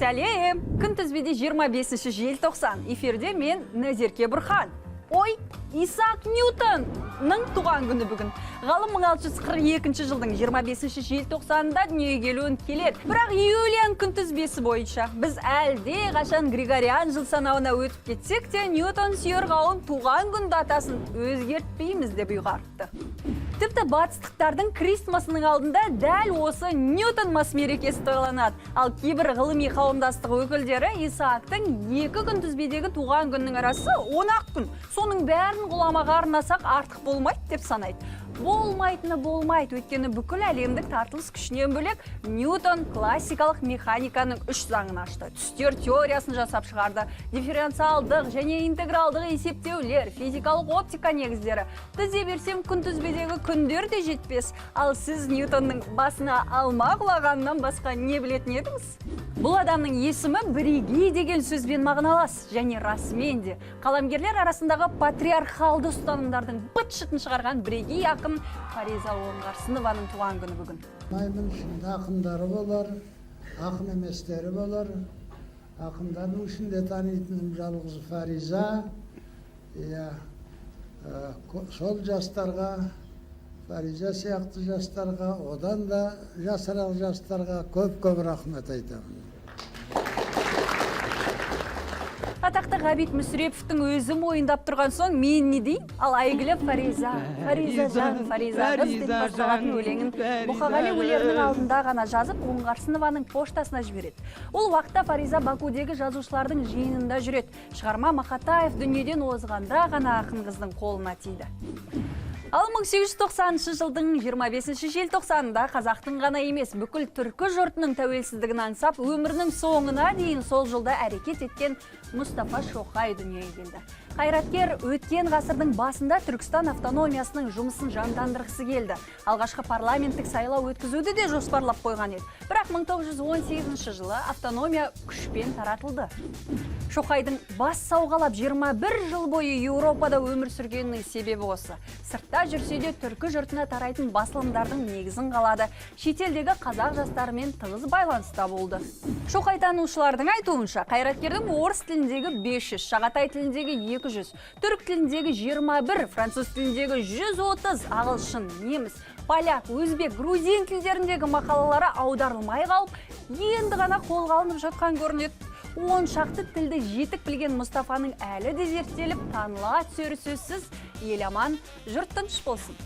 Сәлем! Күнтізбеде 25 желтоқсан. Эфирде мен Назерке Бұрхан. Ой, Исаак Ньютонның туған күні бүгін. Ғалым 1642 жылдың 25 желтоқсанында дүниеге келуін келеді. Бірақ Юлиан күнтізбесі бойынша біз әлде қашан Григориан жыл санауына өтіп кетсек те, Ньютон сүйер қауым туған күн датасын өзгертпейміз деп ұйғарыпты. Тіпті батыстықтардың Крисмасының алдында дәл осы Ньютон мас мерекесі тойланады. Ал кейбір ғылыми қауымдастық өкілдері Исаактың 2 күнтізбедегі туған күннің арасы 10 күн. Соның бәрін ғұламаға арнасақ артық болмайды деп санайды. Болмайтыны болмайды, өйткені бүкіл әлемдік тартылыс күшінен бөлек Ньютон классикалық механиканың 3 заңын ашты. Түстер теориясын жасап шығарды. Дифференциалдық және интегралдық есептеулер, физикалық оптика негіздері. Тізе берсем күнтізбедегі күндер де жетпес. Ал сіз Ньютонның басына алма құлағанынан басқа не білетін едіңіз? Бұл адамның есімі бірегей деген сөзбен мағыналас, және расымен де қаламгерлер арасындағы патриархалды ұстанымдардың быт-шытын шығарған бірегей ақын Фариза Оңғарсынованың туған күні бүгін. Маймын ішінде ақындары болар, ақын еместері болар. Ақындардың ішінде танитыным жалғыз Фариза. Сол жастарға, Фариза сияқты жастарға, одан да жасырақ жастарға көп рахмет айтамын. Атақты Ғабит Мүсіреповтің өзі мойындап тұрған соң мен не дейін? Ал әйгілі Фариза жан, Фариза қыз деп басталатын өлеңін Мұқағали өлерінің алдында ғана жазып, Оңғарсынованың поштасына жібереді. Ол уақытта Фариза Бакудегі жазушылардың жиынында жүреді. Шығарма Мақатаев дүниеден озғанда ғана ақын қыздың қолына тиді. Ал 1890 жылдың 25 желтоқсанында қазақтың ғана емес, бүкіл түркі жұртының тәуелсіздігін аңсап, өмірінің соңына дейін сол жылда әрекет еткен Мұстафа Шоқай дүниеге келді. Қайраткер өткен ғасырдың басында Түркістан автономиясының жұмысын жандандырғысы келді. Алғашқы парламенттік сайлау өткізуді де жоспарлап қойған еді. Бірақ 1918 жылы автономия күшпен таратылды. Шоқайдың бас сауғалап 21 жыл бойы Еуропада өмір сүргенінің себебі осы. Сыртта жүрсе де түркі жұртына тарайтын басылымдардың негізін қалады. Шетелдегі қазақ жастарымен тығыз байланыста болды. Шоқайтанушылардың айтуынша, қайраткердің орыс тіліндегі 500, шағатай тіліндегі 200, түрік тіліндегі 21, француз тіліндегі 130, ағылшын, неміс, поляк, өзбек, грузин тілдеріндегі мақалалары аударылмай қалып, енді ғана қолға алынып жатқан көрінеді. 10 шақты тілді жетік білген Мұстафаның әлі де зерттеліп, таныла түсері сөзсіз, ел аман, жұрт тыныш болсын.